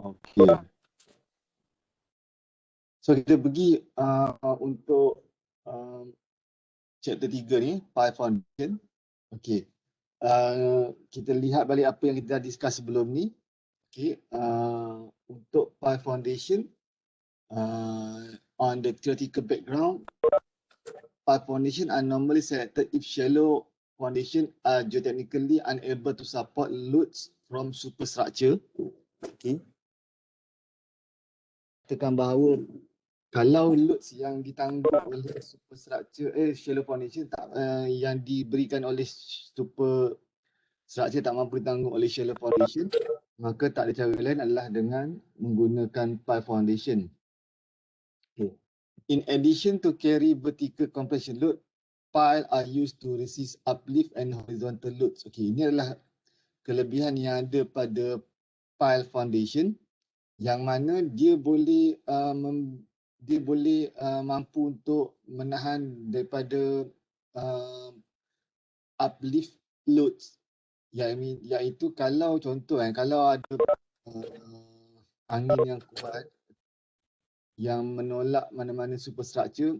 Okey. So kita pergi untuk chapter 3 ni, Pile Foundation. Okey. Kita lihat balik apa yang kita dah discuss sebelum ni. Okey. Untuk Pile Foundation, on the theoretical background, Pile Foundation are normally selected if shallow foundation are geotechnically unable to support loads from superstructure. Okey. Tekan bahawa kalau loads yang ditanggung oleh superstructure shallow foundation yang diberikan oleh superstructure tak mampu ditanggung oleh shallow foundation, maka tak ada cara lain adalah dengan menggunakan pile foundation. Okay. In addition to carry vertical compression load, pile are used to resist uplift and horizontal loads. Okay, ini adalah kelebihan yang ada pada pile foundation, yang mana dia boleh mampu untuk menahan daripada uplift loads, iaitu kalau contoh kalau ada angin yang kuat yang menolak mana-mana superstructure,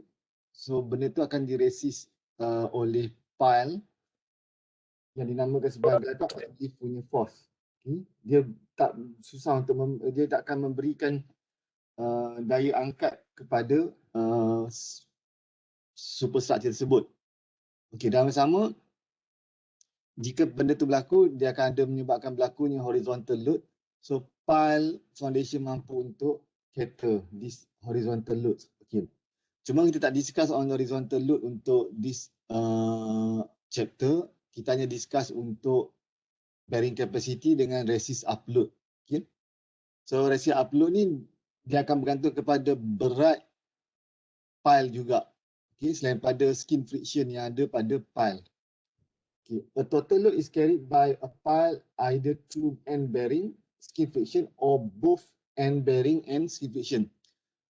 so benda tu akan diresist oleh pile yang dinamakan sebagai uplift punya force. Okay. Dia tak susah untuk dia tak akan memberikan daya angkat kepada superstructure tersebut. Okey, dan sama, jika benda tu berlaku, dia akan ada menyebabkan berlakunya horizontal load. So pile foundation mampu untuk cater this horizontal loads. Okey. Cuma kita tak discuss on horizontal load untuk this chapter. Kita hanya discuss untuk bearing capacity dengan resist upload. Okay. So resist upload ni dia akan bergantung kepada berat pile juga. Okay. Selain pada skin friction yang ada pada pile. Okay. A total load is carried by a pile either through end bearing, skin friction or both end bearing and skin friction.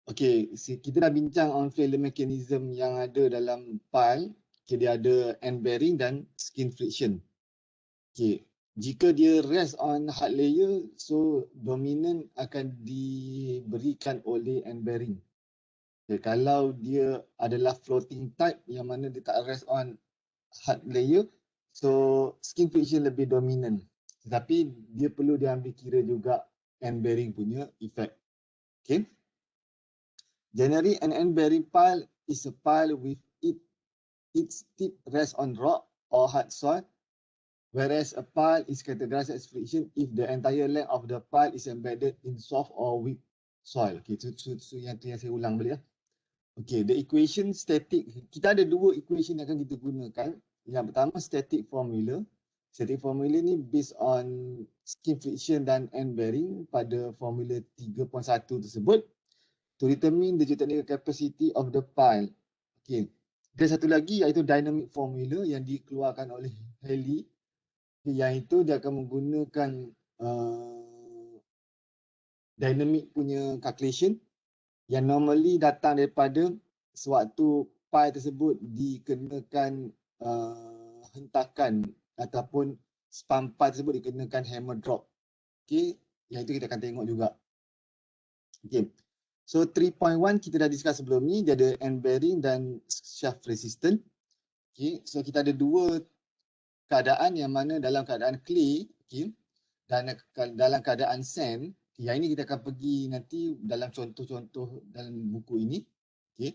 Okay, kita dah bincang on failure mechanism yang ada dalam pile. Okay, dia ada end bearing dan skin friction. Okay. Jika dia rest on hard layer, so dominant akan diberikan oleh end bearing. Okay, kalau dia adalah floating type yang mana dia tak rest on hard layer, so skin friction lebih dominant. Tetapi dia perlu diambil kira juga end bearing punya effect. Okay. Generally, an end bearing pile is a pile with its tip rest on rock or hard soil, whereas a pile is categorized as friction if the entire length of the pile is embedded in soft or weak soil. Okay, so yang saya ulang balik. Okay, the equation static, kita ada dua equation yang akan kita gunakan. Yang pertama, static formula. Static formula ni based on skin friction dan end bearing pada formula 3.1 tersebut to determine the geotechnical capacity of the pile. Okay, dan satu lagi iaitu dynamic formula yang dikeluarkan oleh Haley. Yang itu dia akan menggunakan dynamic punya calculation yang normally datang daripada sewaktu pile tersebut dikenakan hentakan ataupun span pile tersebut dikenakan hammer drop. Okay, yang itu kita akan tengok juga. Okay, so 3.1 kita dah discuss sebelum ni, dia ada end bearing dan shaft resistant. Okay, so kita ada dua keadaan yang mana dalam keadaan clay, okay, dan dalam keadaan sand. Yang ini kita akan pergi nanti dalam contoh-contoh dalam buku ini. Okay.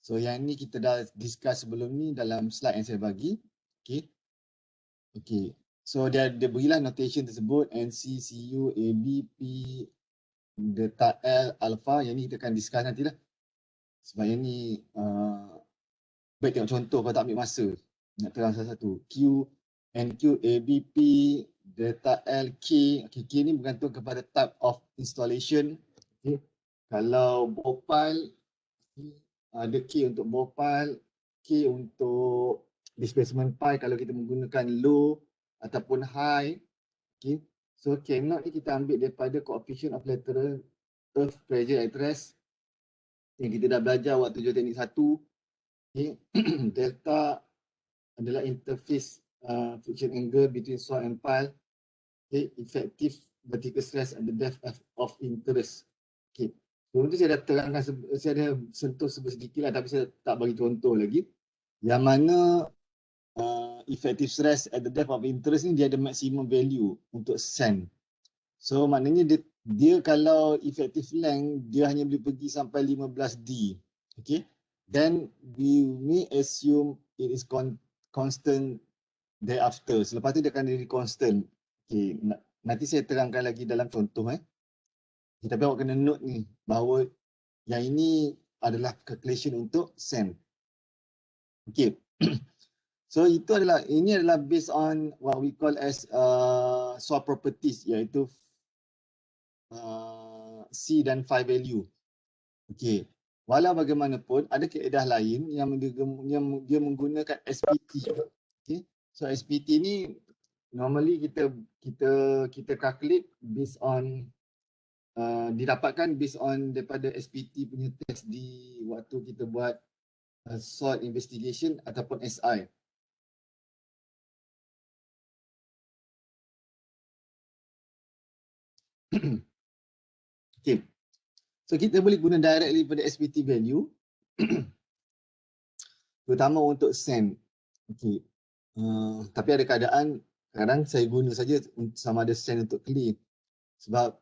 So yang ini kita dah discuss sebelum ni dalam slide yang saya bagi. Okay. Okay. So dia berilah notation tersebut NC, CU, AB, P, delta L, alpha. Yang ini kita akan discuss nantilah. Sebab yang ini baik tengok contoh kalau tak ambil masa. Nak terang satu-satu. Q, NQ, ABP, delta L, K. Okay, K ni bergantung kepada type of installation. Okay. Kalau bore pile, ada K untuk bore pile, K untuk displacement pile kalau kita menggunakan low ataupun high. Okay. So K0 ni kita ambil daripada coefficient of lateral earth pressure at rest yang kita dah belajar waktu geoteknik 1. Okay. Delta adalah interface friction angle between soil and pile. Okay. Effective vertical stress at the depth of interest. Okay. Sebelum tu saya dah terangkan, saya ada sentuh sedikit lah, tapi saya tak bagi contoh lagi. Yang mana effective stress at the depth of interest ni dia ada maximum value untuk sand. So maknanya dia kalau effective length dia hanya boleh pergi sampai 15D. Okay. Then we may assume it is constant thereafter. Selepas tu dia akan jadi constant. Okay. Nanti saya terangkan lagi dalam contoh. Tapi awak kena note ni bahawa yang ini adalah calculation untuk sand. Okay. So ini adalah based on what we call as soil properties, iaitu C dan phi value. Okay. Walau bagaimanapun ada kaedah lain yang dia menggunakan SPT. Okay. So SPT ni normally kita calculate based on didapatkan based on daripada SPT punya test di waktu kita buat soil investigation ataupun SI. Okay. So kita boleh guna directly daripada SPT value terutama untuk sand. Okay. Tapi ada keadaan kadang saya guna saja sama ada sand untuk clay sebab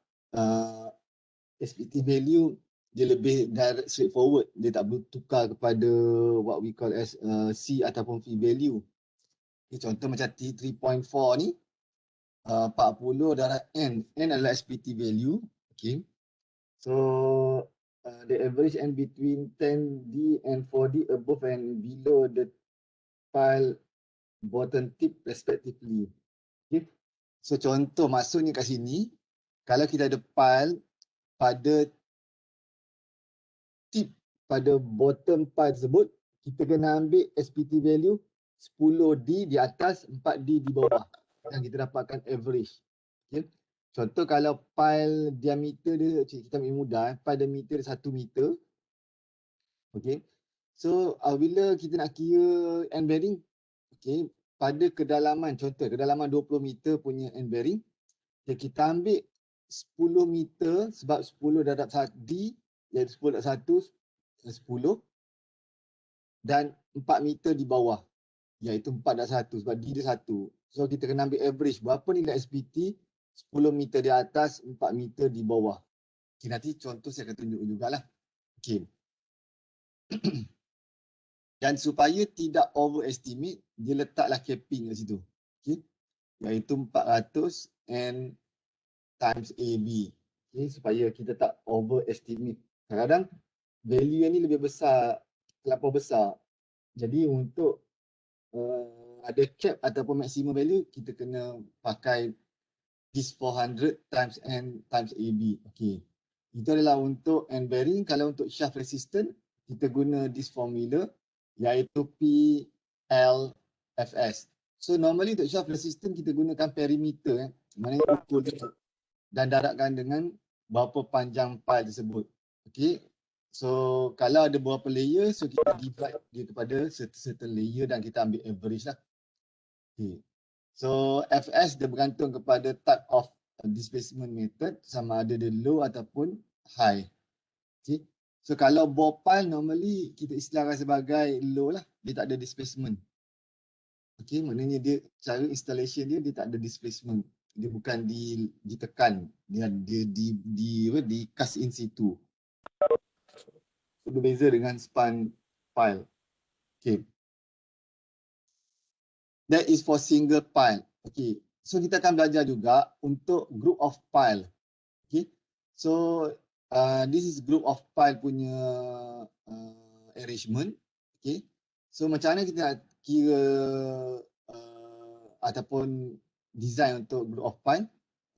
SPT value dia lebih direct, straightforward. Dia tak perlu tukar kepada what we call as C ataupun phi value. Okay, contoh macam T3.4 ni 40 darab N. N adalah SPT value. Okay. So the average N between 10D and 4D above and below the pile bottom tip respectively. Okay. So contoh maksudnya kat sini, kalau kita ada pile pada tip pada bottom pile tersebut, kita kena ambil SPT value 10D di atas, 4D di bawah. Dan kita dapatkan average. Okay. Contoh kalau pile diameter dia, kita ambil mudah, pile diameter dia 1 meter. Okay. So bila kita nak kira end bearing, okay, pada kedalaman, contoh kedalaman 20 meter punya end bearing, kita ambil 10 meter sebab 10 darab 1D, iaitu 10 darab 1, 10. Dan 4 meter di bawah, iaitu 4 darab 1 sebab D dia 1. So kita kena ambil average berapa nilai SPT 10 meter di atas, 4 meter di bawah. Okay, nanti contoh saya akan tunjuk jugalah. Okay. Dan supaya tidak overestimate, dia letaklah capping kat situ. Okay. Iaitu 400 N times AB. Okay, supaya kita tak overestimate. Kadang-kadang value ni lebih besar, terlampau besar. Jadi untuk ada cap ataupun maximum value, kita kena pakai this 400 times N times AB. Okay. Itu adalah untuk end bearing. Kalau untuk shaft resistant, kita guna this formula iaitu PLFS. So normally untuk shaft resistant kita gunakan perimeter. Maknanya ukur dan darabkan dengan berapa panjang pile tersebut. Okay. So kalau ada beberapa layer, so kita divide dia kepada certain layer dan kita ambil average lah. Okay. So FS dia bergantung kepada type of displacement method, sama ada dia low ataupun high. Okay. So kalau bore pile normally kita istilahkan sebagai low lah, dia tak ada displacement. Okay, maknanya dia cara installation dia tak ada displacement. Dia bukan ditekan, dia di cast in situ. Berbeza dengan span pile. Okay. That is for single pile. Okay. So kita akan belajar juga untuk group of pile. Okay. So this is group of pile punya arrangement. Okay. So macam mana kita nak kira ataupun design untuk group of pile.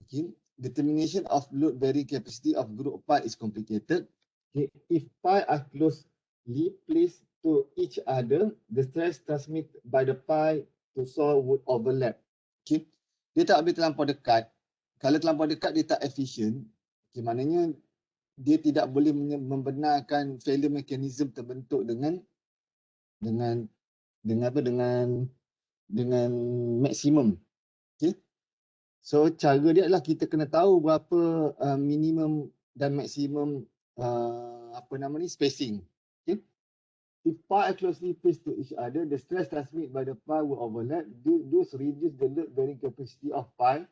Okay. Determination of load bearing capacity of group of pile is complicated. Okay. If pile are closely placed to each other, the stress transmitted by the pile to soil would overlap. Okay. Dia tak boleh terlampau dekat. Kalau terlampau dekat dia tak efficient. Okay. Maknanya dia tidak boleh membenarkan failure mechanism terbentuk dengan maksimum. Okay. So cara dia adalah kita kena tahu berapa minimum dan maksimum spacing. Okay? If piles closely placed to each other, the stress transmitted by the pile will overlap. Those reduce the load bearing capacity of pile.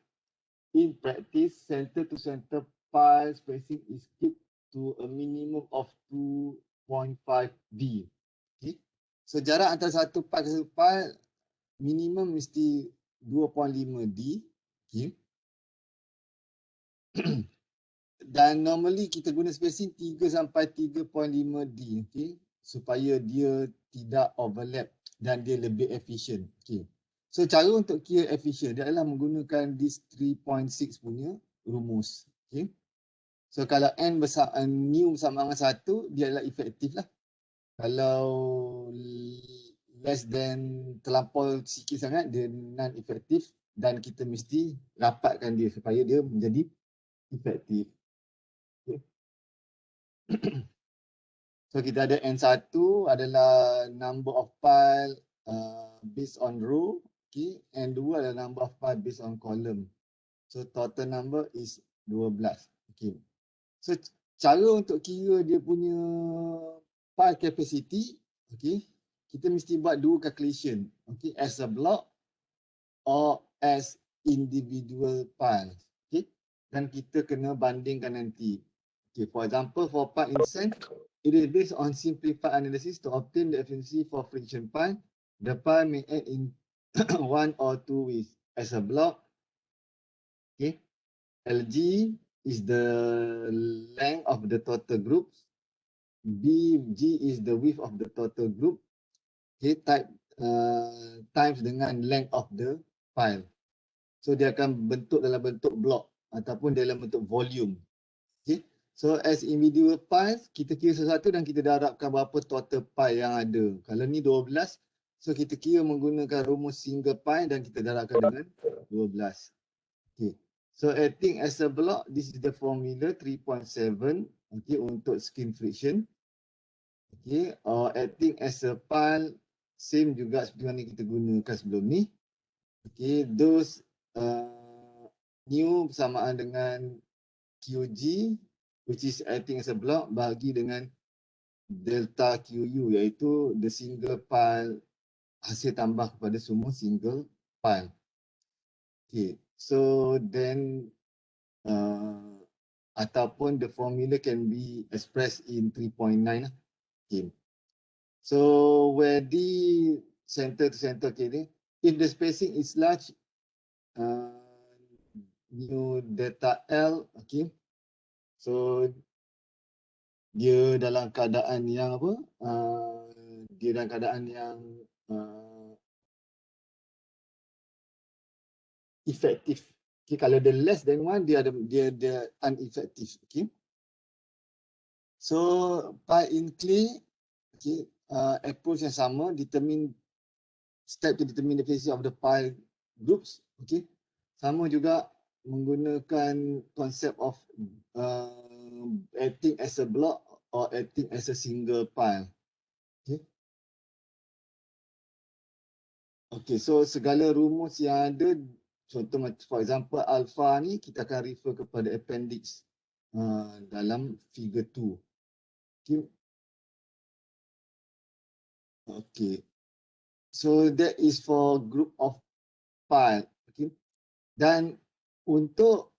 In practice, center to center pile spacing is kept to a minimum of 2.5 D. Okay? So jarak antara satu pile ke satu pile minimum mesti 2.5 D. Okay? Dan normally kita guna spacing 3 sampai 3.5 D, okay? Supaya dia tidak overlap dan dia lebih efisien. Okay. So cara untuk kira efisien dia adalah menggunakan this 3.6 punya rumus. Okay. So kalau N new bersama dengan 1, dia adalah efektif lah. Kalau less than terlampau sikit sangat, dia non-efektif dan kita mesti rapatkan dia supaya dia menjadi efektif. Okay. So kita ada N1 adalah number of pile based on row. Okay. N2 adalah number of pile based on column. So total number is 12. Okay. So cara untuk kira dia punya pile capacity, okay, kita mesti buat dua calculation. Okay, as a block or as individual piles. Okay. Dan kita kena bandingkan nanti. Okay, for example, for pile in sand, it is based on simplified analysis to obtain the efficiency for friction pile. The pile may act in one or two ways. As a block, okay, LG is the length of the total groups. BG is the width of the total group. Okay, times dengan length of the pile. So dia akan bentuk dalam bentuk block ataupun dalam bentuk volume. Okay. So as individual piles, kita kira sesuatu dan kita darabkan berapa total pile yang ada. Kalau ni 12, so kita kira menggunakan rumus single pile dan kita darabkan dengan 12. Okay. So acting as a block, this is the formula 3.7, okay, untuk skin friction. Okay, or acting as a pile, same juga seperti mana kita gunakan sebelum ni. Okay, those new bersamaan dengan QG, which is acting as a block, bagi dengan delta QU, iaitu the single pile hasil tambah kepada semua single pile. Okay, so then ataupun the formula can be expressed in 3.9. Okay. So where the center to center, okay, if the spacing is large, new delta L, okay. So dia dalam keadaan yang apa? Dia dalam keadaan yang efektif. Okay, kalau dia less than 1, dia uneffective. Okay. So pile in clay, okay, approach yang sama, step to determine the efficiency of the pile groups. Okay. Sama juga menggunakan konsep of acting as a block or acting as a single pile. Okay. Okay, so segala rumus yang ada, contoh for example alpha ni, kita akan refer kepada appendix dalam figure 2. Okay. Okay. So that is for group of pile. Okay. Dan untuk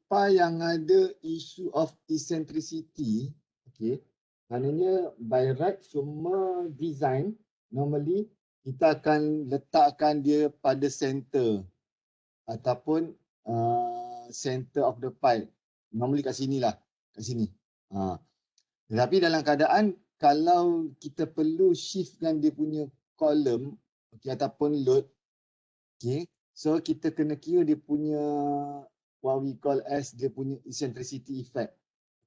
pile yang ada issue of eccentricity, okay, maknanya by right semua design normally kita akan letakkan dia pada center ataupun center of the pile. Normally kat sini lah, kat sini. Tetapi dalam keadaan kalau kita perlu shiftkan dia punya column, okay, ataupun load, okay, so kita kena kira dia punya what we call as dia punya eccentricity effect.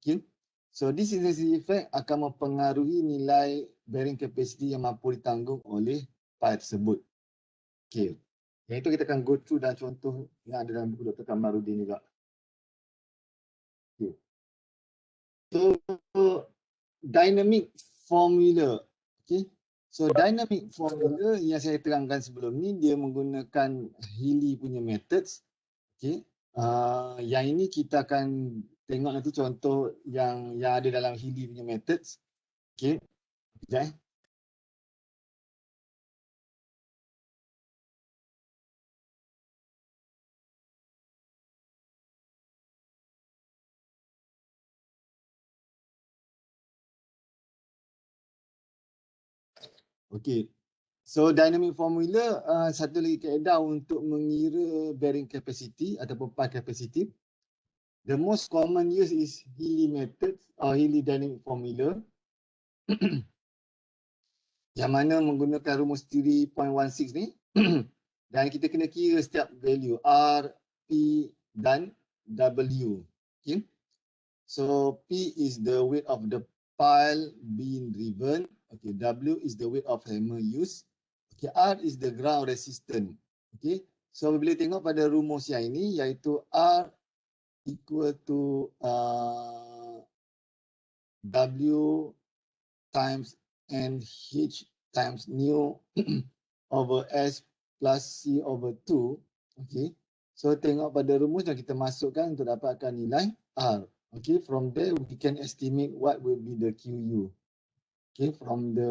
Okay. So this eccentricity effect akan mempengaruhi nilai bearing capacity yang mampu ditanggung oleh pile tersebut. Okay. Yang itu kita akan go through dan contoh yang ada dalam buku Dr. Kamarudin juga. Okay. So dynamic formula. Okay. So dynamic formula yang saya terangkan sebelum ni dia menggunakan Healy punya methods. Okay. Yang ini kita akan tengok nanti contoh yang ada dalam Healy punya methods. Okay. Sekejap. Okay. So dynamic formula satu lagi kaedah untuk mengira bearing capacity ataupun pile capacity. The most common use is Healy method or Healy dynamic formula. Yang mana menggunakan rumus 3.16 ni. Dan kita kena kira setiap value R, P dan W. Okay. So P is the weight of the pile being driven. Okay, W is the weight of hammer used. Okay, R is the ground resistance. Okay, so bila tengok pada rumus yang ini iaitu R equal to W times NH times nu over S plus C over 2. Okay, so tengok pada rumus yang kita masukkan untuk dapatkan nilai R. Okay, from there we can estimate what will be the QU. Okay, from the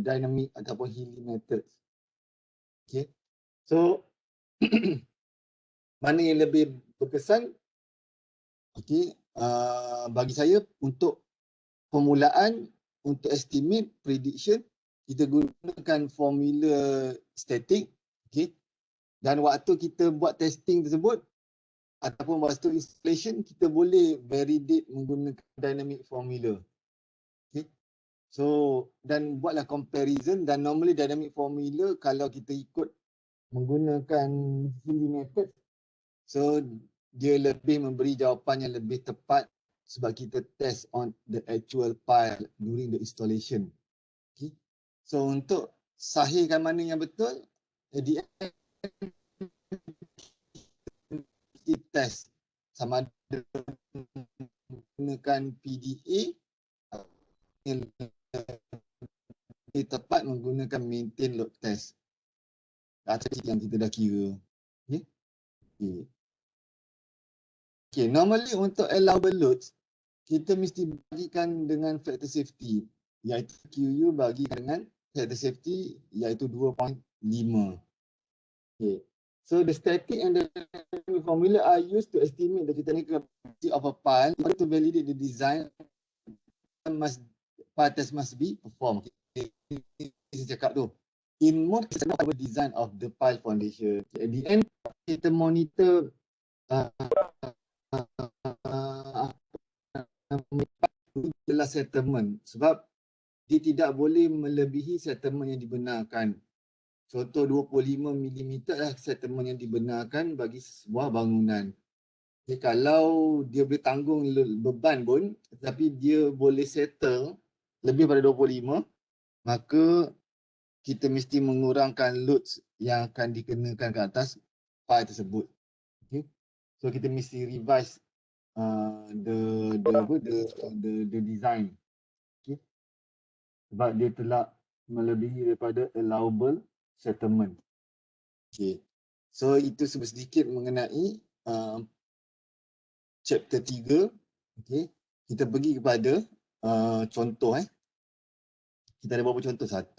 dynamic ataupun Healy methods. Okay, so mana yang lebih berkesan? Okay, bagi saya untuk permulaan, untuk estimate, prediction, kita gunakan formula static. Okay, dan waktu kita buat testing tersebut ataupun waktu installation, kita boleh validate menggunakan dynamic formula. Okay. So, dan buatlah comparison dan normally dynamic formula kalau kita ikut menggunakan Healy method, so dia lebih memberi jawapan yang lebih tepat sebab kita test on the actual pile during the installation. Okay. So, untuk sahihkan mana yang betul, at the end kita test sama ada menggunakan PDA yang tepat menggunakan maintain load test. Atas yang kita dah kira. Okay. Okay. Okay, normally untuk allowable loads, kita mesti bagikan dengan factor safety, iaitu QU bagikan dengan factor safety iaitu 2.5. Okay. So the static and the dynamic formula are used to estimate the technical capacity of a pile. In order to validate the design, pile test must be performed. Okay. Ini saya cakap tu. In most cases, not design of the pile foundation. At the end, kita monitor jelas settlement sebab dia tidak boleh melebihi settlement yang dibenarkan. Contoh 25 mm lah settlement yang dibenarkan bagi sebuah bangunan. Jadi kalau dia boleh tanggung beban pun tapi dia boleh settle lebih pada 25, maka kita mesti mengurangkan loads yang akan dikenakan ke atas pile tersebut. Okay. So kita mesti revise the design. Okay. Sebab dia telah melebihi daripada allowable settlement. Okay. So itu sedikit mengenai chapter 3. Okay. Kita pergi kepada contoh. Kita ada beberapa contoh. 1,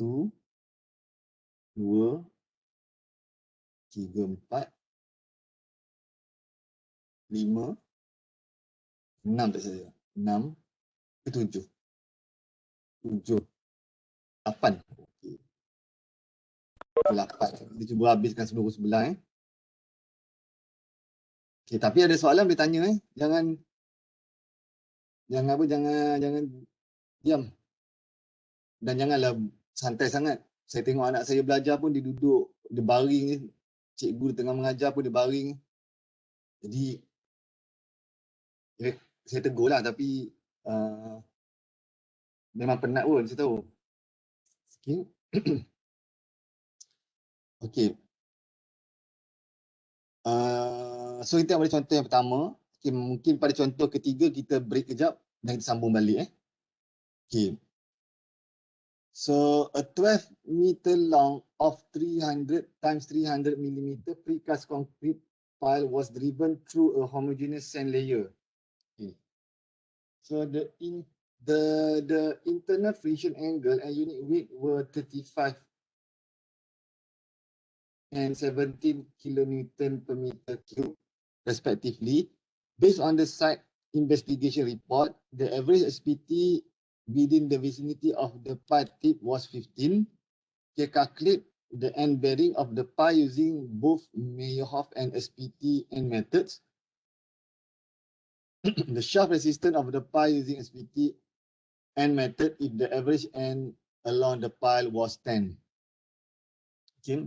2, 3, 4, 5, 6 tak salah. 6, 7. 7, 8. Okay. 8. Kita cuba habiskan sebelum sebelah. Okay, tapi ada soalan boleh tanya. Jangan diam. Dan janganlah santai sangat. Saya tengok anak saya belajar pun dia duduk, dia baring. Cikgu tengah mengajar pun dia baring. Jadi saya tegur lah tapi memang penat pun, saya tahu. Okay. Okay. So kita ambil contoh yang pertama. Okay, mungkin pada contoh ketiga kita break kejap dan kita sambung balik. Okay. So a 12 meter long of 300 times 300 millimeter precast concrete pile was driven through a homogeneous sand layer. Okay. So the internal friction angle and unit weight were 35 and 17 kilonewton per meter cube respectively. Based on the site investigation report, the average SPT within the vicinity of the pile tip was 15. Okay, calculate the end bearing of the pile using both Meyerhof and SPT end methods. The shaft resistance of the pile using SPT end method if the average end along the pile was 10. Okay.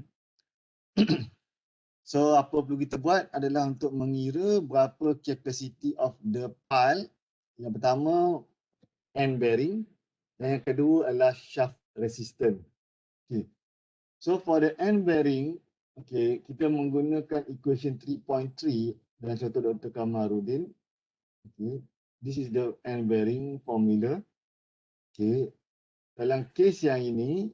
So apa perlu kita buat adalah untuk mengira berapa capacity of the pile. Yang pertama end bearing dan yang kedua adalah shaft resistance. Okay. So for the end bearing, okay, kita menggunakan equation 3.3 dalam contoh Dr. Kamarudin. Okay. This is the end bearing formula. Okay. Dalam kes yang ini,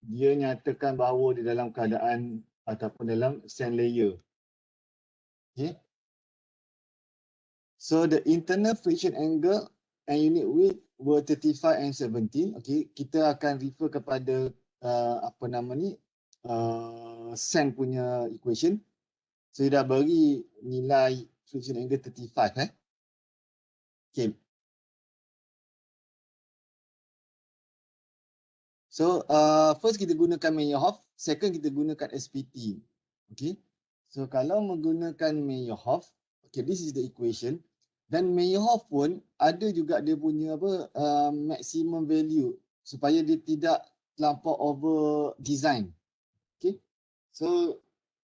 dia nyatakan bahawa di dalam keadaan ataupun dalam sand layer. Okay. So the internal friction angle and unit weight were 35 and 17. Okay, kita akan refer kepada apa nama ni sand punya equation. So dia dah bagi nilai friction angle 35 Okay. So first kita gunakan Meyerhof, second kita gunakan SPT. Okay. So kalau menggunakan Meyerhof, okay, this is the equation. Dan Meyerhof pun ada juga dia punya apa maximum value supaya dia tidak terlampau over design. Okay. So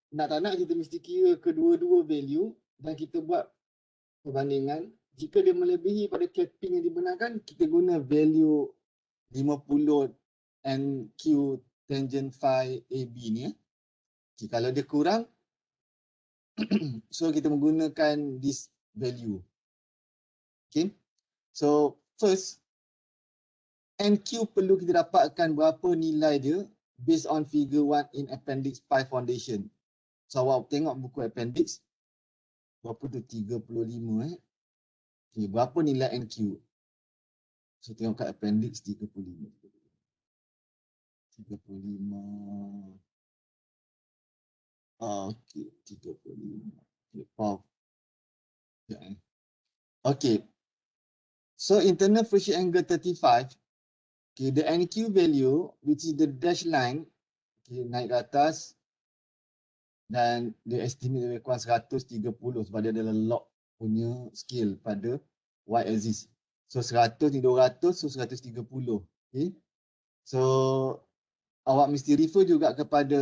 nak tak nak kita mesti kira kedua-dua value dan kita buat perbandingan. Jika dia melebihi pada capping yang dibenarkan, kita guna value 50 NQ tangent phi AB ni. Okay, kalau dia kurang, so kita menggunakan this value. Okay. So first, NQ perlu kita dapatkan berapa nilai dia based on figure 1 in appendix 5 foundation. So awak tengok buku appendix, berapa tu 35 Okay, berapa nilai NQ? So tengok kat appendix 35. 35. Okay, 35. Okay, wow. Okay. So internal friction angle 35. Okay, the NQ value which is the dash line, okay, naik ke atas dan dia estimate lebih kurang 130 sebab dia adalah log punya scale pada y axis. So 100 ni 200, so 130. Okay. So awak mesti refer juga kepada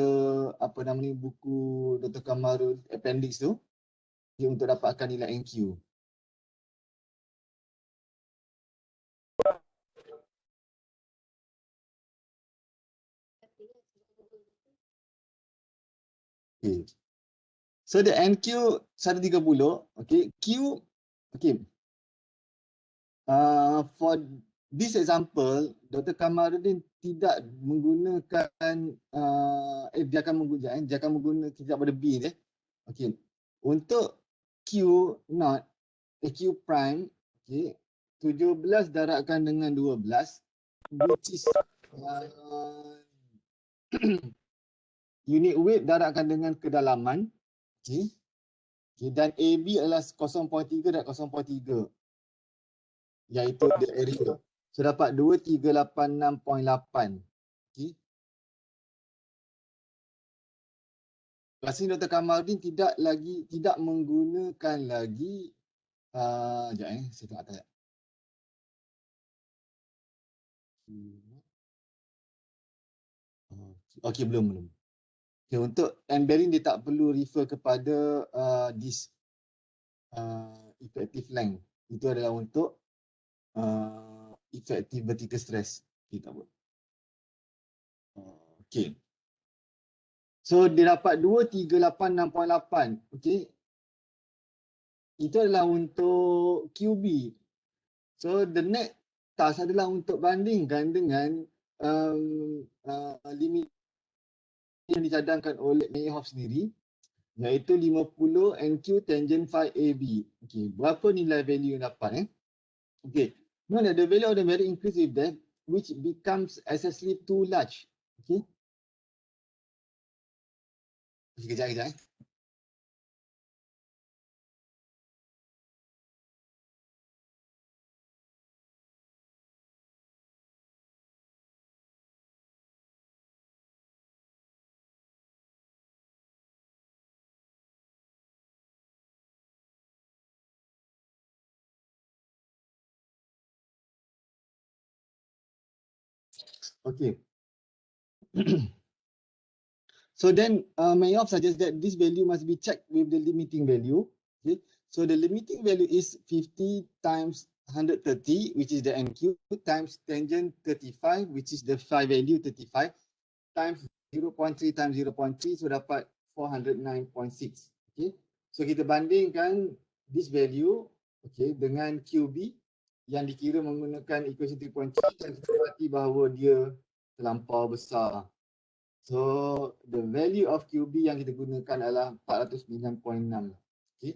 apa nama ni buku Dr. Kamarul appendix tu, okay, untuk dapatkan nilai NQ. Okay. So the NQ 130, okay, Q, okay. For this example, Dr. Kamarudin tidak menggunakan, dia akan menggunakan tidak pada B ni. Okay. Untuk Q not, Q prime, okay, 17 darabkan dengan 12, which is unit weight darabkan dengan kedalaman. Okay. Okay. Dan AB adalah 0.3 dan 0.3. Iaitu the area. So dapat 2386.8. Okay. Lepas ni Dr. Kamarudin tidak menggunakan lagi sekejap saya tengok atas. Okay, belum. Okay, untuk end bearing dia tak perlu refer kepada this effective length. Itu adalah untuk effective vertical stress. Okay, tak apa. Okay. So dia dapat 2386.8. Okay. Itu adalah untuk QB. So the next task adalah untuk bandingkan dengan limit yang dicadangkan oleh Meyerhoff sendiri, iaitu 50 NQ tangent phi AB. Okay, berapa nilai value yang dapat? Okay, note that the value of the merit increase with that, which becomes excessively too large. Okay, kejap. Okay. So then Meyerhoff suggests that this value must be checked with the limiting value. Okay. So the limiting value is 50 times 130, which is the NQ, times tangent 35, which is the phi value 35, times 0.3 times 0.3, so dapat 409.6. Okay. So kita bandingkan this value, okay, dengan QB yang dikira menggunakan equation 3.3 dan kita dapati bahawa dia terlampau besar. So the value of QB yang kita gunakan adalah 409.6. Okay.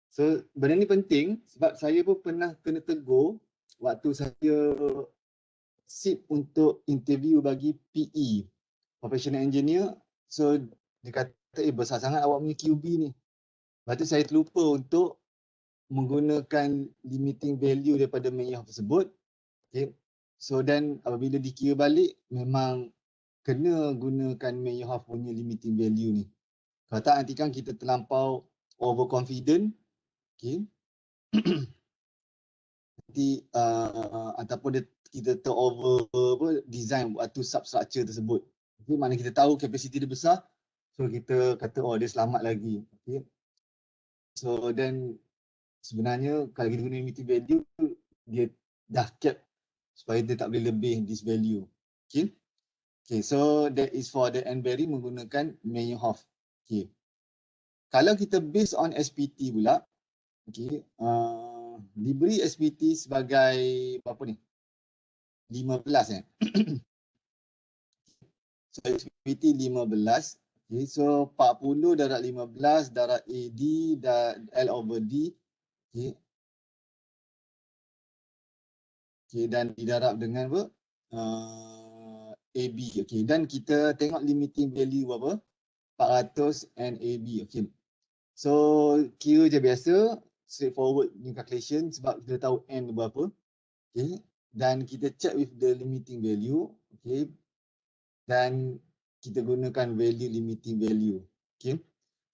So benda ni penting sebab saya pun pernah kena tegur waktu saya sit untuk interview bagi PE, Professional Engineer. So dia kata, besar sangat awak punya QB ni. Lepas tu saya terlupa untuk menggunakan limiting value daripada Meyerhoff tersebut. Okay. So then apabila dikira balik, memang kena gunakan Meyerhoff punya limiting value ni. Kalau tak nanti kan kita terlampau overconfident. Okay. Nanti ataupun kita over design waktu substructure tersebut. Okay. Mana kita tahu kapasiti dia besar. So kita kata dia selamat lagi. Okay. So then sebenarnya kalau kita guna limiting value, dia dah cap supaya dia tak boleh lebih this value. Okay. Okay, so that is for the N-Berry menggunakan Meyerhoff. Okay. Kalau kita based on SPT pula, okay, diberi SPT sebagai berapa ni? 15 So SPT 15. Okay, so 40 darab 15 darab AD dan L over D. Okay. Okay, dan didarab dengan apa? AB. Okay, dan kita tengok limiting value berapa? 400 NAB. Okay. So kira je biasa, straightforward ni calculation sebab kita tahu N berapa. Okay. Dan kita check with the limiting value. Okay. Dan kita gunakan value limiting value. Okay.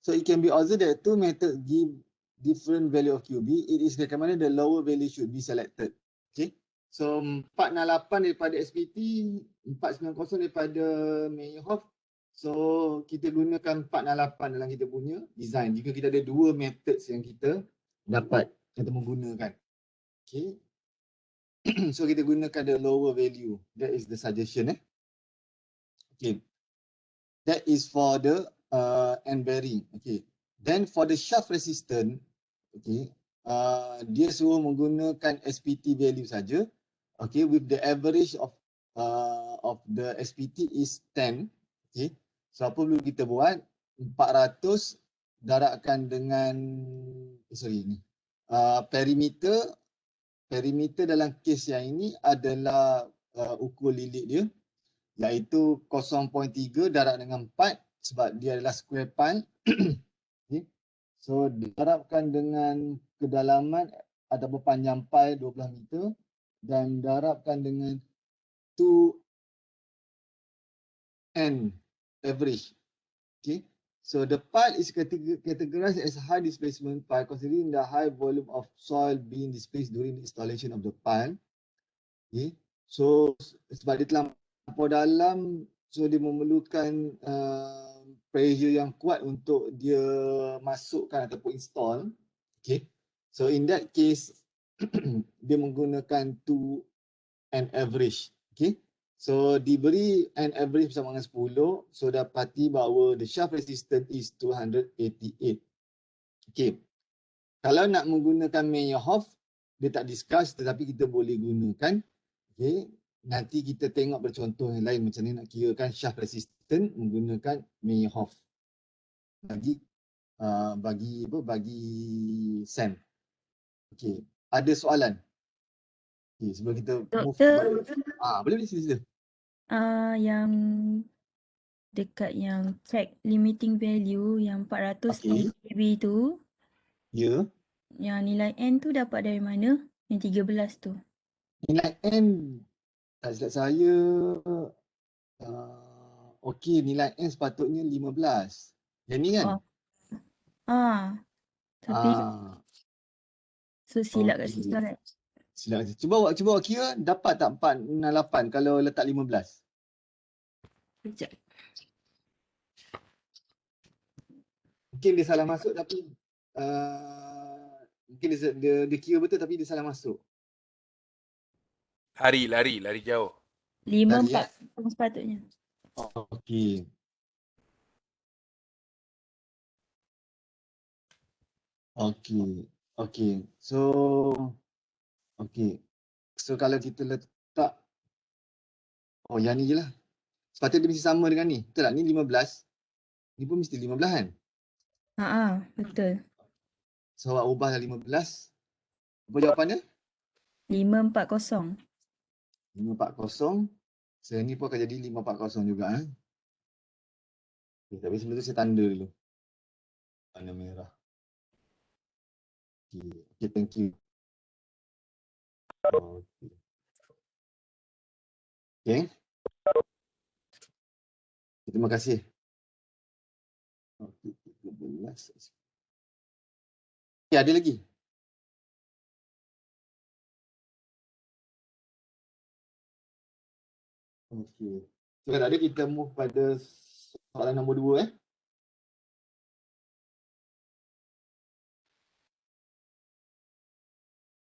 So it can be observed that two methods give different value of QB. It is recommended the lower value should be selected. Okay. So 468 daripada SPT, 490 daripada Meyerhoff. So kita gunakan 468 dalam kita punya design jika kita ada dua methods yang kita dapat atau menggunakan. Okay. So kita gunakan the lower value. That is the suggestion. Okay. That is for the end bearing. Okay. Then for the shaft resistance, okay, dia suruh menggunakan SPT value saja. Okay, with the average of the SPT is 10. Okay, so apa perlu kita buat? 400 darabkan dengan perimeter. Perimeter dalam kes yang ini adalah ukur lilit dia, iaitu 0.3 darab dengan 4 sebab dia adalah square pile. Okay. So darabkan dengan kedalaman ataupun panjang pile 12 meter dan darabkan dengan 2n average. Okay. So the pile is categorized as high displacement pile considering the high volume of soil being displaced during the installation of the pile. Okay. So sebab dia terlampau dalam, so dia memerlukan pressure yang kuat untuk dia masukkan ataupun install. Okay. So in that case dia menggunakan 2n average. Okay. So diberi n average bersama dengan 10. So dapati bahawa the shaft resistance is 288. Okay. Kalau nak menggunakan Meyerhoff, dia tak discuss tetapi kita boleh gunakan. Okay. nanti kita tengok bercontoh yang lain macam ni nak kirakan shaft resistance menggunakan Mayhoff bagi SEM. Okey, ada soalan? Okey, sebelum kita move Doktor, boleh sila. yang dekat yang check limiting value yang 400 Okey. mkb tu, Ya. yang nilai N tu dapat dari mana? Yang 13 tu. Nilai N tak silap saya okey, nilai N sepatutnya 15. Yang ni kan? Tapi so silap kat situ Okey. kan. Silap. Cuba awak kira dapat tak 468 kalau letak 15? Sekejap. Mungkin dia salah masuk tapi mungkin dia kira betul tapi dia salah masuk. Lari jauh. 540 sepatutnya. Okey. Okey. So kalau kita letak yang ni je lah. Sepatutnya dia mesti sama dengan ni. Betul tak? Ni 15. Ni pun mesti 15 kan? Betul. So awak ubahlah 15. Apa jawapan dia? 540. 540. So ni pun akan jadi 540 juga. Okay, tapi sebelum tu saya tanda dulu. Tanda merah. Okay, thank you. Okay. Terima kasih. Okay, 13. Okay, ada lagi? Okay. So kalau ada kita move pada soalan nombor 2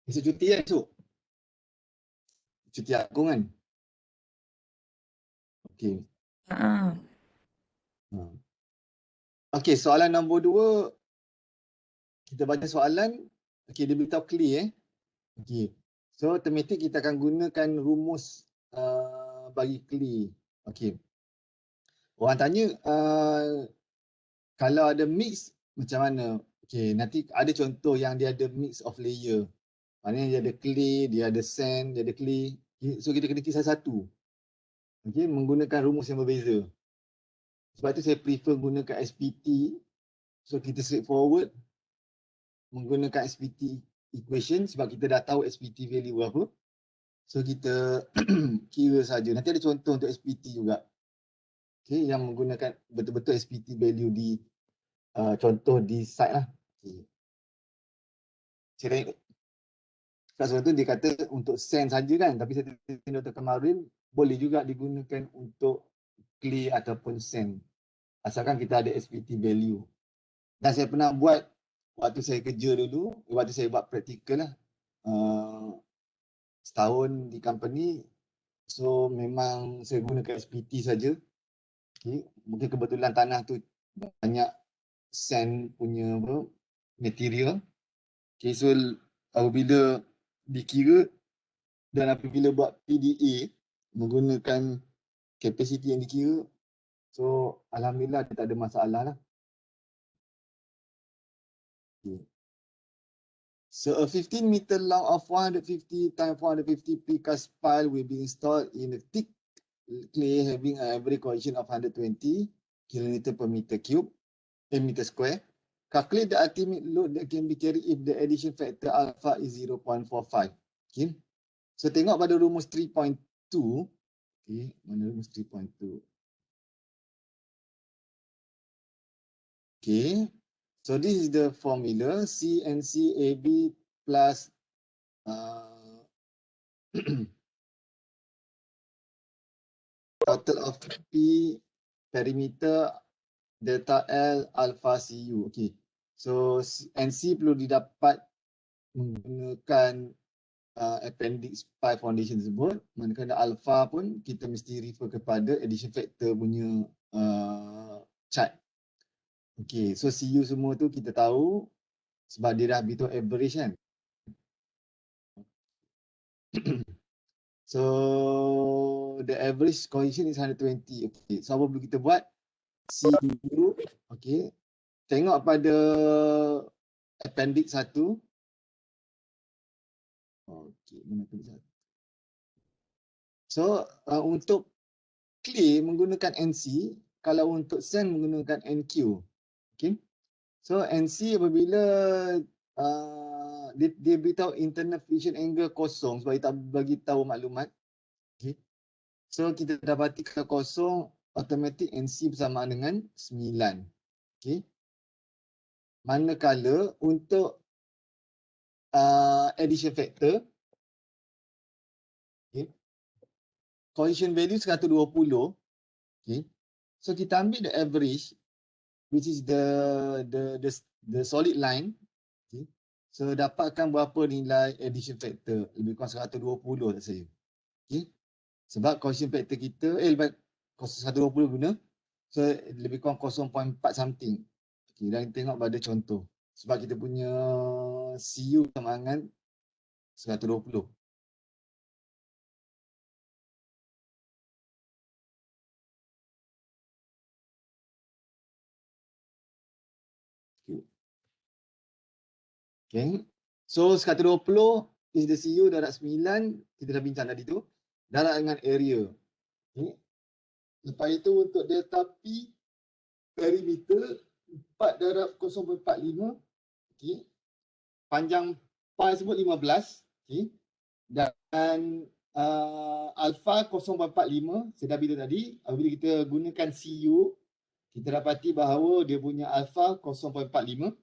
Esok cuti kan esok? Cuti agung kan? Okay. Okay, soalan nombor 2. Kita baca soalan. Okay, dia beritahu clear Okay. So, automatic kita akan gunakan rumus bagi clear. Okay. Orang tanya, kalau ada mix, macam mana? Okay, nanti ada contoh yang dia ada mix of layer. Maknanya dia ada clay, dia ada sand, dia ada clay. So, kita kena kisah satu. Okay, menggunakan rumus yang berbeza. Sebab tu saya prefer gunakan SPT. So, kita straightforward menggunakan SPT equation sebab kita dah tahu SPT value apa. So, kita kira saja. Nanti ada contoh untuk SPT juga. Okay, yang menggunakan betul-betul SPT value di contoh di site lah. Okay. Saya tengok kat soalan tu dia kata untuk sand saja kan, tapi saya tengok kemarin boleh juga digunakan untuk clay ataupun sand. Asalkan kita ada SPT value. Dan saya pernah buat waktu saya kerja dulu, waktu saya buat praktikal lah. Setahun di company, so memang saya gunakan SPT saja. Okay. Mungkin kebetulan tanah tu banyak sand punya material. Okay, so apabila dikira dan apabila buat PDA menggunakan kapasiti yang dikira, so alhamdulillah dia tak ada masalah lah. Okay. So a 15 meter long of 450 x 450 precast pile will be installed in a thick clay having an average cohesion of 120 kilonewton per meter cube, meter square. Calculate the ultimate load that can be carried if the addition factor alpha is 0.45. Okay. So tengok pada rumus 3.2. Okay, mana rumus 3.2? Okay. So this is the formula CNCAB plus total of P perimeter delta L alpha CU. Okay. So NC perlu didapat menggunakan appendix 5 foundation tersebut. Manakala alpha pun kita mesti refer kepada addition factor punya chart. Okay. So CU semua tu kita tahu sebab dia dah beritahu average kan. So the average cohesion is 120. Okay, so apa perlu kita buat? CU, okay. Tengok pada appendix 1. Okay, mana appendix 1? So untuk clay menggunakan NC, kalau untuk sand menggunakan NQ. Okay. So NC apabila dia beritahu internal friction angle kosong sebab kita bagi tahu maklumat. Okay. So kita dapati kalau kosong, automatic NC bersamaan dengan 9. Okay. Manakala untuk addition factor, okay, cohesion value 120. Okay. So kita ambil the average, which is the solid line. Okay. So dapatkan berapa nilai addition factor, lebih kurang 120 tak saya. Okay. Sebab cohesion factor kita lebih 120 guna, so lebih kurang 0.4 something. Okay, dan tengok pada contoh. Sebab kita punya CU sama dengan 120. Okay. So 120 is the CU, darab 9, kita dah bincang tadi tu. Darab dengan area. Okay. Lepas itu untuk delta P perimeter 4 darab 0.45. Okay. Panjang pi tersebut 15. Okay. Dan alpha 0.45, saya dah bilang tadi, apabila kita gunakan CU, kita dapati bahawa dia punya alpha 0.45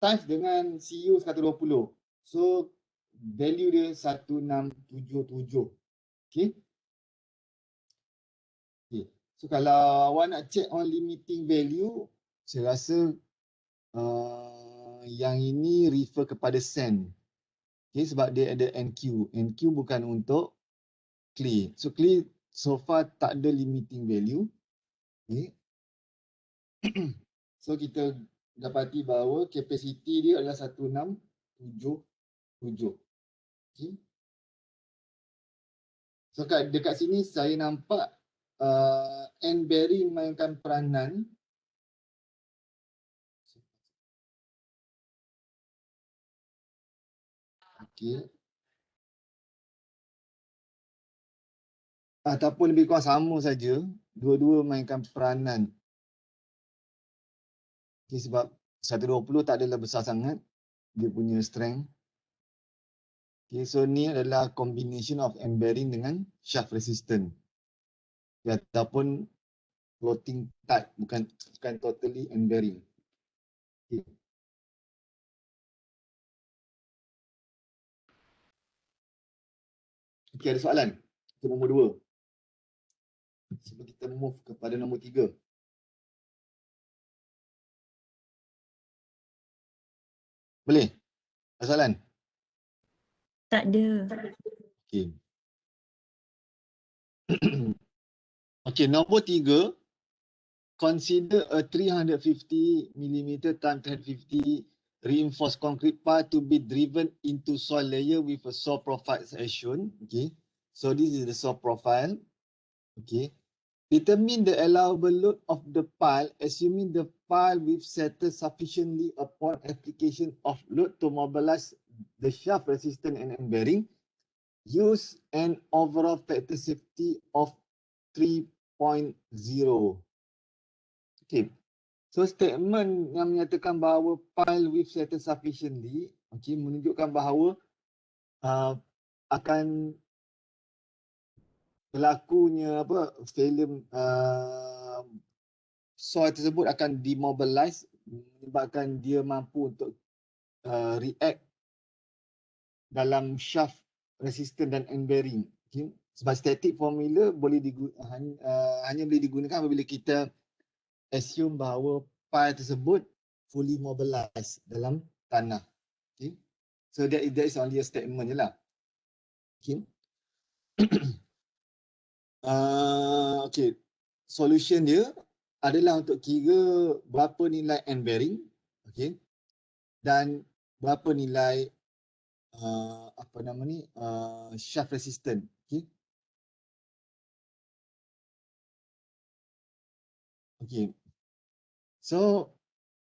times dengan CU 120. So value dia 1677. Okay. Okay. So kalau awak nak check on limiting value, saya rasa yang ini refer kepada sand. Okay, sebab dia ada NQ. NQ bukan untuk clay. So clay so far tak ada limiting value. Okay. So kita dapati bahawa kapasiti dia adalah 1677. Okay. So dekat sini saya nampak end bearing mainkan peranan. Okay. Ataupun lebih kurang sama saja, dua-dua mainkan peranan. Okay, sebab 120 tak adalah besar sangat dia punya strength. Okay, so ni adalah combination of end bearing dengan shaft resistance. Okay, ataupun floating type, bukan totally end bearing. Okay. Okay, ada soalan? Itu nombor 2. Sebelum kita move kepada nombor 3. Boleh? Ada soalan? Tak ada. Okay. Okay, nombor 3. Consider a 350 mm times 350 reinforced concrete pile to be driven into soil layer with a saw profile as shown. Okay. So this is the saw profile. Okay. Determine the allowable load of the pile, assuming the pile will settle sufficiently upon application of load to mobilize the shaft resistance and end bearing. Use an overall factor safety of 3.0. Okay. So statement yang menyatakan bahawa pile will settle sufficiently, okay, menunjukkan bahawa akan berlakunya failure soil tersebut akan demobilize, menyebabkan dia mampu untuk react dalam shaft resistance dan end bearing. Okay. Sebab static formula boleh hanya boleh digunakan apabila kita assume bahawa pile tersebut fully mobilized dalam tanah. Okay. So that is only a statement je lah. Okay. Okay. Solution dia adalah untuk kira berapa nilai end bearing, okay, dan berapa nilai shaft resistance. Okay. Okay. So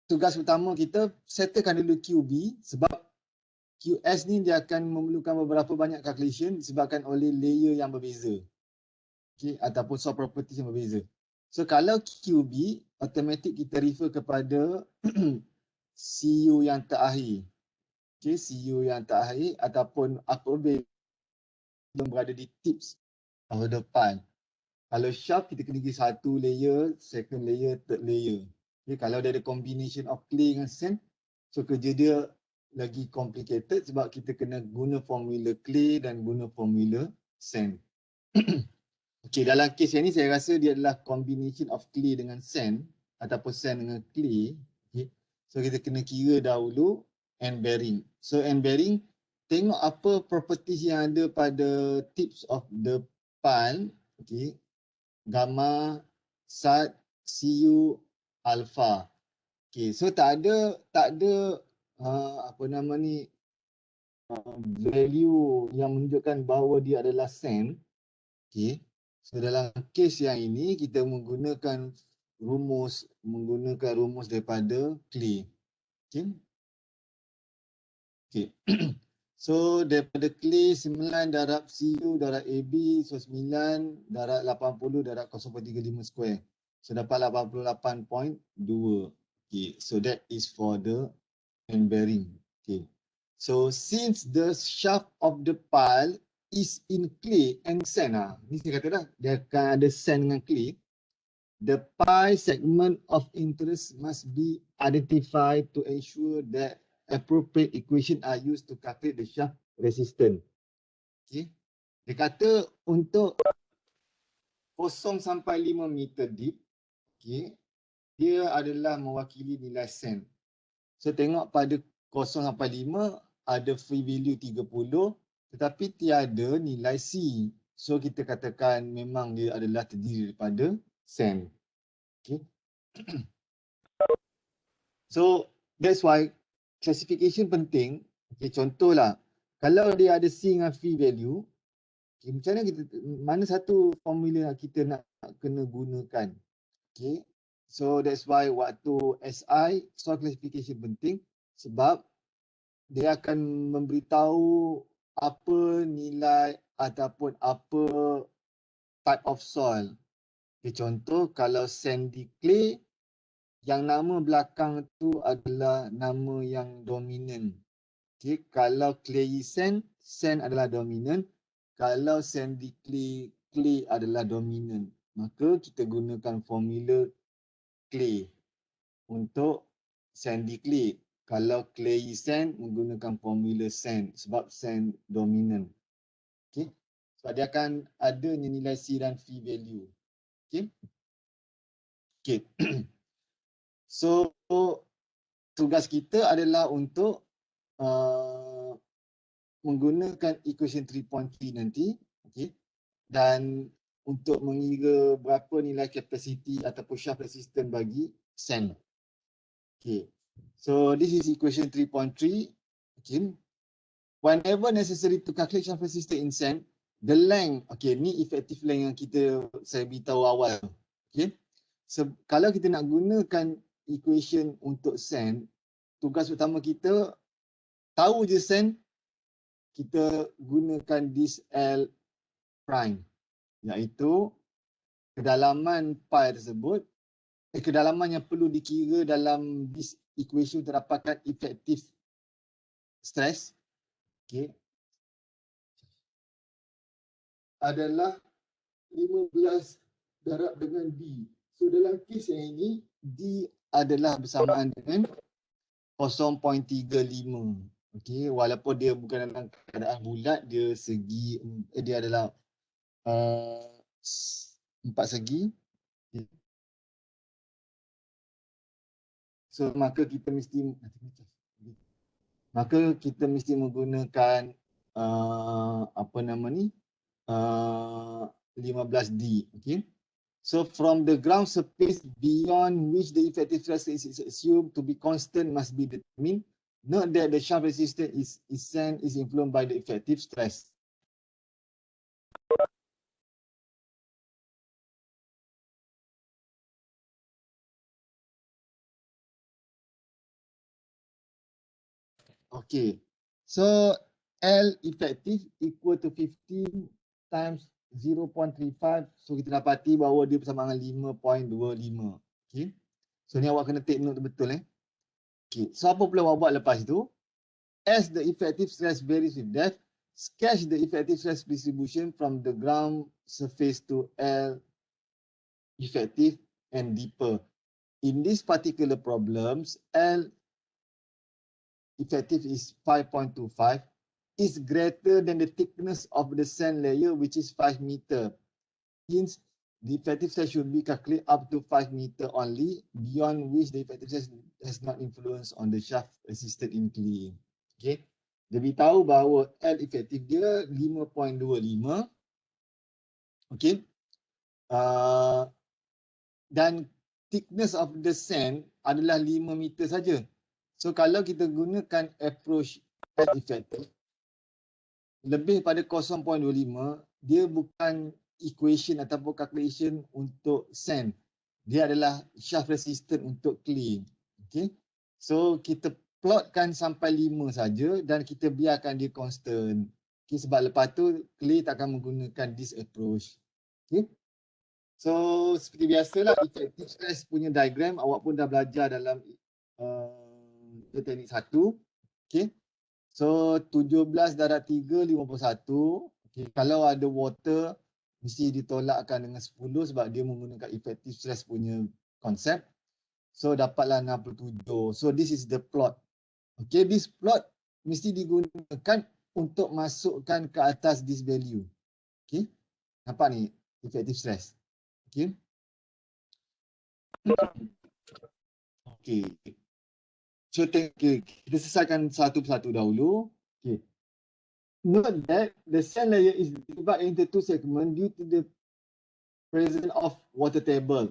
tugas utama kita settlekan dulu QB sebab QS ni dia akan memerlukan beberapa banyak calculation disebabkan oleh layer yang berbeza. Okay, ataupun source properties yang berbeza. So kalau QB, automatic kita refer kepada CU yang terakhir. Okay, CU yang terakhir ataupun apabila berada di tips of the file. Kalau shaft kita kena pergi satu layer, second layer, third layer. Okay, kalau dia ada combination of clay dengan sand, so kerja dia lagi complicated sebab kita kena guna formula clay dan guna formula sand. Okay, dalam kes yang ni saya rasa dia adalah combination of clay dengan sand ataupun sand dengan clay. Okay. So kita kena kira dahulu end bearing. So end bearing, tengok apa properties yang ada pada tips of the file. Okay. Gamma, sat, cu, alpha. Okay, so tak ada apa nama ni value yang menunjukkan bahawa dia adalah sand. Okay. So dalam kes yang ini kita menggunakan rumus daripada clay. Okay. Okay. So daripada clay 9 darab CU darab AB, so 9 darab 80 darab 0.35 square. So dapat 88.2. Okay, so that is for the end bearing. Okay. So since the shaft of the pile is in clay and sand, ni saya kata dah, dia akan ada sand dengan clay. The pile segment of interest must be identified to ensure that appropriate equation are used to calculate the shaft resistance. Okay. Dia kata untuk 0 sampai 5 meter deep, okay, dia adalah mewakili nilai sand. So tengok pada 0 sampai 5 ada free value 30 tetapi tiada nilai C. So kita katakan memang dia adalah terdiri daripada sand. Okay. So that's why classification penting. Okay, contohlah kalau dia ada C dengan free value, okay, macam mana kita, mana satu formula yang kita nak kena gunakan. Okay. So that's why waktu SI source classification penting sebab dia akan memberitahu apa nilai ataupun apa type of soil. Okay, contoh kalau sandy clay, yang nama belakang tu adalah nama yang dominan. Okay, kalau clayy sand, sand adalah dominan. Kalau sandy clay, clay adalah dominan. Maka kita gunakan formula clay untuk sandy clay. Kalau clayy sand, menggunakan formula sand sebab sand dominan. Okay. Sebab dia akan ada nilai C dan V value. Okay. Okay. So tugas kita adalah untuk menggunakan equation 3.3 nanti, okay, dan untuk mengira berapa nilai capacity ataupun shaft resistance bagi sand. Okay. So this is equation 3.3. Okay. Whenever necessary to calculate shaft resistance in sand, the length, okay, ni effective length yang saya beritahu awal. Okay. So kalau kita nak gunakan equation untuk sand, tugas utama kita tahu je sand, kita gunakan this L prime, iaitu kedalaman pile tersebut, kedalaman yang perlu dikira dalam this equation terdapatkan effective stress, okay, adalah 15 darab dengan D. So dalam kes yang ini, D adalah bersamaan dengan 0.35. Okay, walaupun dia bukan dalam keadaan bulat, dia segi, dia adalah 4 segi. So maka kita mesti menggunakan apa nama ni 15D. Okay. So from the ground surface beyond which the effective stress is assumed to be constant must be determined. Note that the shaft resistance is influenced by the effective stress. Okay. So L effective equal to 15 times 0.35. So kita dapati bahawa dia bersama dengan 5.25. Okay. So ni awak kena take note betul Okay. So apa pula awak buat lepas itu? As the effective stress varies with depth, sketch the effective stress distribution from the ground surface to L effective and deeper. In these particular problems, L effective is 5.25 is greater than the thickness of the sand layer, which is 5 meter. Hence, the effective stress should be calculated up to 5 meter only, beyond which the effective stress has not influence on the shaft assisted incline. Okay. Dia beritahu bahawa L effective dia 5.25. Okay. Dan thickness of the sand adalah 5 meter saja. So kalau kita gunakan approach L effective lebih pada 0.25, dia bukan equation ataupun calculation untuk sand. Dia adalah shaft resistant untuk clay. Okay. So kita plotkan sampai 5 saja dan kita biarkan dia constant. Okay, sebab lepas tu clay tak akan menggunakan this approach. Okay. So seperti biasalah effective stress punya diagram awak pun dah belajar dalam teknik 1. Okay. So 17 darab 3 51. Okay. Kalau ada water mesti ditolakkan dengan 10 sebab dia menggunakan effective stress punya konsep. So dapatlah 67. So this is the plot. Okay, this plot mesti digunakan untuk masukkan ke atas this value. Okay. Nampak ni effective stress. Okay. Okay. So kita selesaikan satu persatu dahulu. Okay. Note that the sand layer is divided into two segments due to the presence of water table.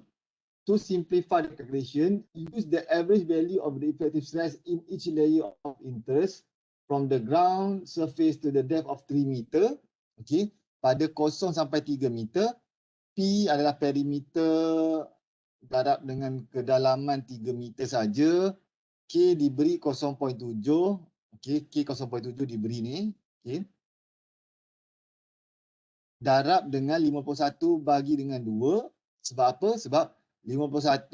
To simplify the calculation, use the average value of the effective stress in each layer of interest from the ground surface to the depth of 3 meter. Okay. Pada 0 sampai 3 meter. P adalah perimeter darab dengan kedalaman 3 meter saja. K diberi 0.7. Okay, K 0.7 diberi ni. Okay. Darab dengan 51 bagi dengan 2. Sebab apa? Sebab 51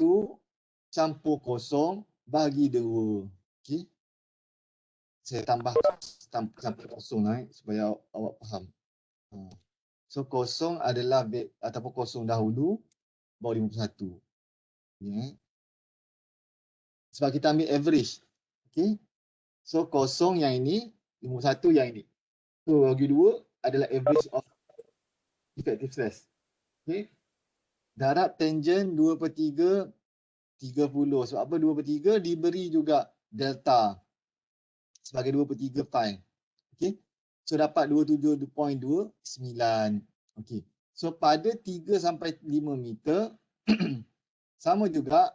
campur 0 bagi 2. Okay. Saya tambah campur 0 supaya awak faham. So 0 adalah ataupun 0 dahulu baru 51. Okay. Sebab kita ambil average. Okay. So 0 yang ini, 51 yang ini. So bagi 2 adalah average of effective stress. Okay. Darab tangent 2/3 30. Sebab apa 2/3 diberi juga delta sebagai 2/3 pi. Okay. So dapat 27.29. Okay. So pada 3 sampai 5 meter sama juga,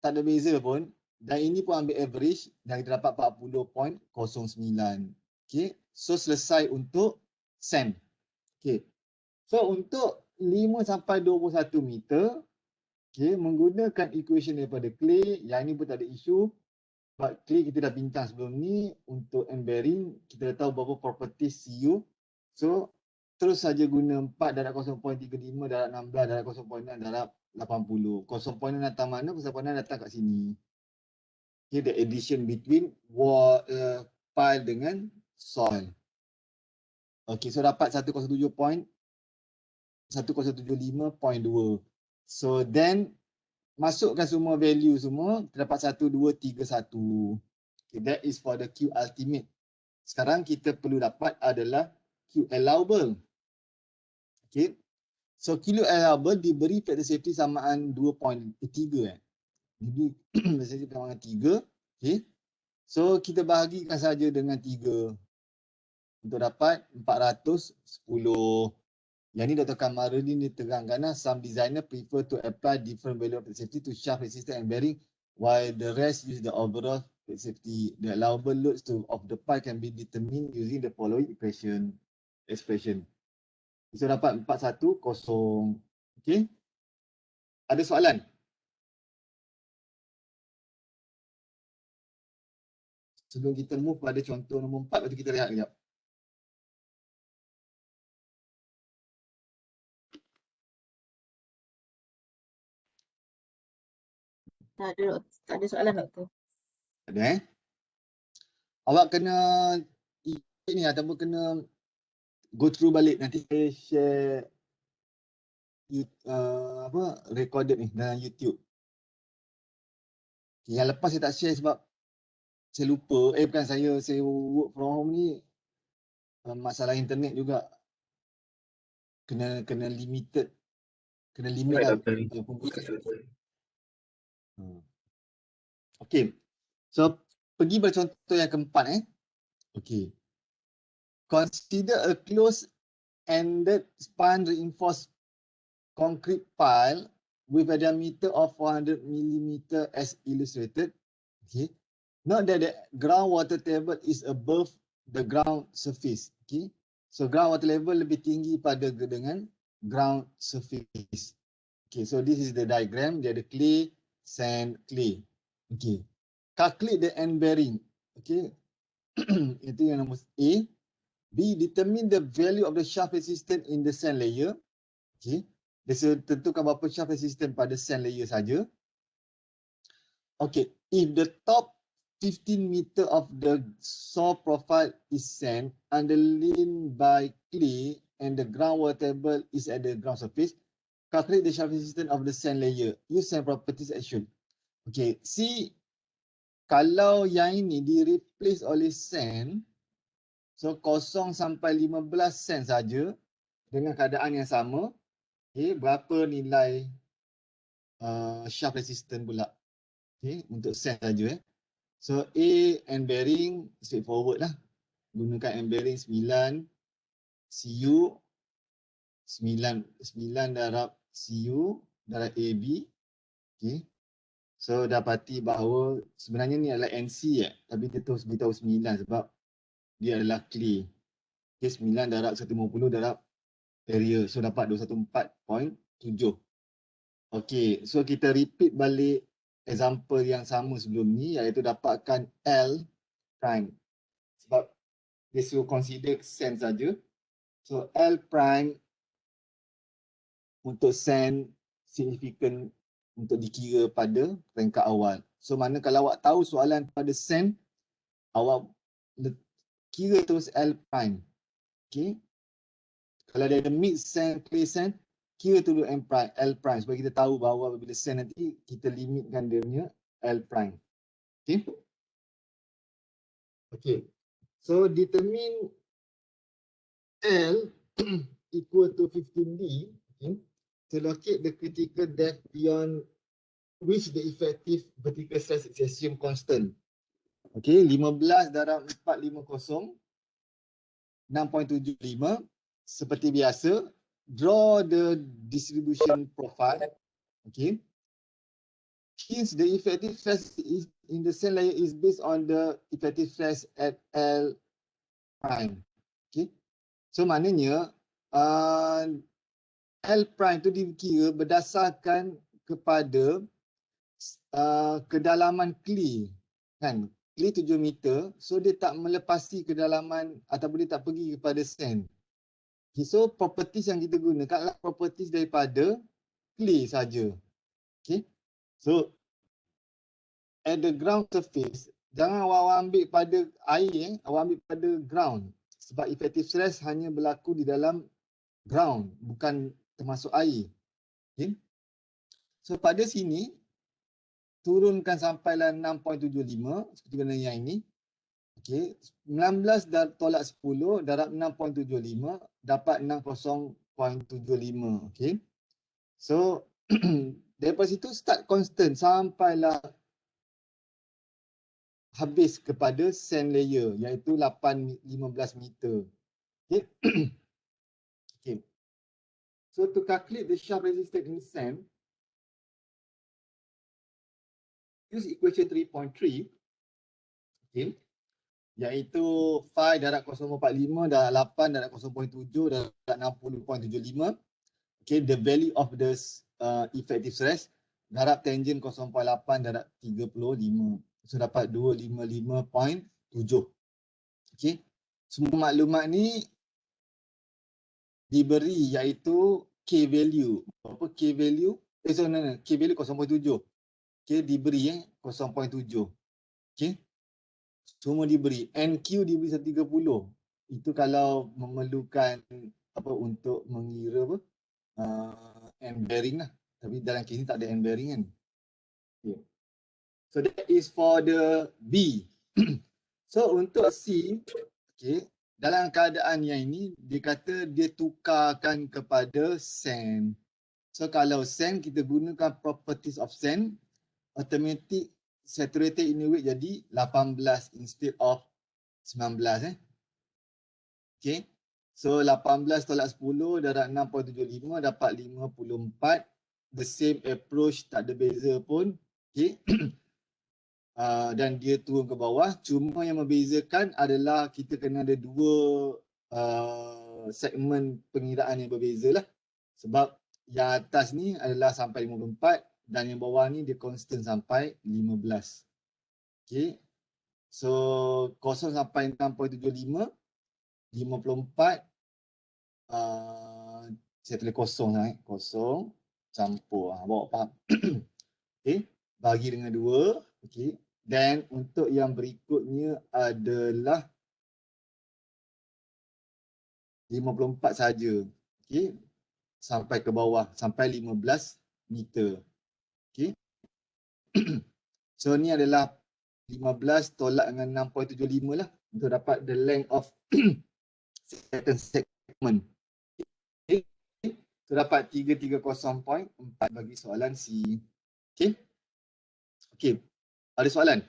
tak ada beza pun. Dan ini pun ambil average dan kita dapat 40.09. Okay. So selesai untuk sand. Okay. So untuk 5 sampai 21 meter, okay, menggunakan equation daripada clay, yang ini pun tak ada isu. Sebab clay kita dah bincang sebelum ni. Untuk end bearing, kita dah tahu beberapa properties CU. So terus saja guna 4 darab 0.35 darab 16 darab 0.6 darab 80. 0.6 datang mana? 0.6 datang kat sini. Okay, the addition between pile dengan soil. Okay, so dapat 107.175.2. So then masukkan semua value semua, terdapat 1, 2, 3, 1. Okay, that is for the Q ultimate. Sekarang kita perlu dapat adalah Q allowable. Okay. So Q allowable diberi factor safety samaan 2.3. Jadi safety samaan 3. Okay. So kita bahagikan saja dengan 3 untuk dapat 410. Yang ni Dr. Kamarudin diterangkan, some designer prefer to apply different value of safety to shaft resistance and bearing, while the rest use the overall safety. The allowable loads of the pipe can be determined using the following expression. So dapat 410. Okay. Ada soalan? Sebelum kita move pada contoh nombor 4, lepas tu kita rehat sekejap. Tak ada soalan doktor. Ada Awak kena ni ataupun kena go through balik. Nanti saya share recorded ni dalam YouTube. Okay, yang lepas saya tak share sebab saya lupa. Bukan saya work from home ni masalah internet juga. Kena limited. Kena limit lah. Okay. So pergi pada contoh yang keempat Okay. Consider a closed-ended span reinforced concrete pile with a diameter of 400 mm as illustrated. Okay. Note that the groundwater table is above the ground surface. Okay. So groundwater level lebih tinggi pada dengan ground surface. Okay. So this is the diagram. Dia ada clay, sand, clay. Okay. Calculate the end bearing. Okay. Itu yang nombor A. B. Determine the value of the shaft resistance in the sand layer. Okay. Dia tentukan berapa shaft resistance pada sand layer saja. Okay. If the top 15 meter of the saw profile is sand underlain by clay and the groundwater table is at the ground surface, calculate the shaft resistance of the sand layer. Use sand properties as shown. Okay. See, kalau yang ini di-replace oleh sand, so 0 sampai 15 sen saja dengan keadaan yang sama. Okay, berapa nilai shaft resistance pula? Okay, untuk sen saja. So A end bearing straightforward lah. Gunakan end bearing 9 CU 9 darab CU darab AB. Okay. So dapati bahawa sebenarnya ni adalah NC tapi dia terus beritahu 9 sebab dia adalah clay. Okay, 9 darab 150 darab area. So dapat 214.7. Okay, so kita repeat balik example yang sama sebelum ni, iaitu dapatkan L prime. Sebab dia suruh consider sand saja. So L prime untuk sand significant untuk dikira pada peringkat awal. So mana kalau awak tahu soalan pada sand, awak kira terus L prime. Okay. Kalau dia ada mix sand, clay sand, kira dulu L prime supaya kita tahu bahawa apabila sand nanti kita limitkan dia punya L prime. Okay. Okay. So determine L equal to 15D. Okay. To locate the critical depth beyond which the effective vertical stress is assumed constant. Okay. 15 darab 450. 6.75. Seperti biasa, draw the distribution profile. Okay. Since the effective stress in the sand layer is based on the effective stress at L prime. Okay. So maknanya L prime tu dikira berdasarkan kepada kedalaman clay. Kan? Clay 7 meter, so dia tak melepasi kedalaman ataupun dia tak pergi kepada sand. Okay, so properties yang kita gunakan adalah properties daripada clay saja. Okay. So at the ground surface, jangan awak ambil pada air, awak ambil pada ground. Sebab effective stress hanya berlaku di dalam ground, bukan termasuk air. Okay. So pada sini, turunkan sampailah 6.75 seperti mana yang ini. Okey, 19 tolak 10 darab 6.75 dapat 60.75. Okey. So daripada situ start constant sampailah habis kepada sand layer iaitu 15 meter. Okey. Okey. So to calculate the shaft resistance in sand, use equation 3.3. Okay. Iaitu 5 darab 0.45 darab 8 darab 0.7 darab 60.75. Okay, the value of the effective stress darab tangent 0.8 darab 35. So dapat 255.7. Okey. Semua maklumat ni diberi iaitu K value. Apa K value? K value 0.7. Okey, diberi 0.7. Okey. Semua diberi. NQ diberi 130. Itu kalau memerlukan apa untuk mengira apa? End bearing lah. Tapi dalam kes ni tak ada end bearing kan. Okay. So that is for the B. So untuk C, okay, dalam keadaan yang ini dia kata dia tukarkan kepada sand. So kalau sand kita gunakan properties of sand, automatic saturated in weight jadi 18 instead of 19 Okay. So 18 tolak 10 darab 6.75 dapat 54. The same approach, tak ada beza pun. Okay. Dan dia turun ke bawah. Cuma yang membezakan adalah kita kena ada dua segmen pengiraan yang berbeza lah. Sebab yang atas ni adalah sampai 54 dan yang bawah ni dia constant sampai 15. Okay. So 0 sampai 6.75, 54, saya tulis kosong lah. Kosong, campur. Bawa faham? Okay. Bagi dengan 2. Okay. Dan untuk yang berikutnya adalah 54 saja. Okay. Sampai ke bawah. Sampai 15 meter. Okay. So ni adalah 15 tolak dengan 6.75 lah. Untuk dapat the length of certain segment. Okay. So dapat 330.4 bagi soalan C. Okay. Okay. Ada soalan?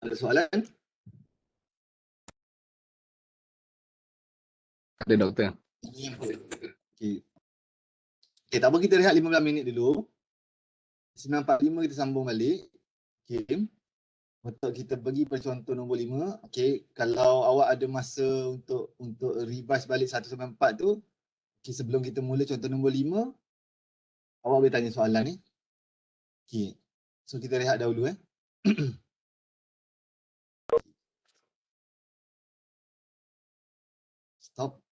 Ada soalan? Ada doktor. Okay. Okay, tak apa, kita rehat 15 minit dulu. 9.45 kita sambung balik. Okay. Untuk kita pergi pada contoh nombor 5. Okay. Kalau awak ada masa untuk revise balik 1 sampai 4 tu, okay, sebelum kita mula contoh nombor 5, awak boleh tanya soalan ni. Okay. So kita rehat dahulu Stop.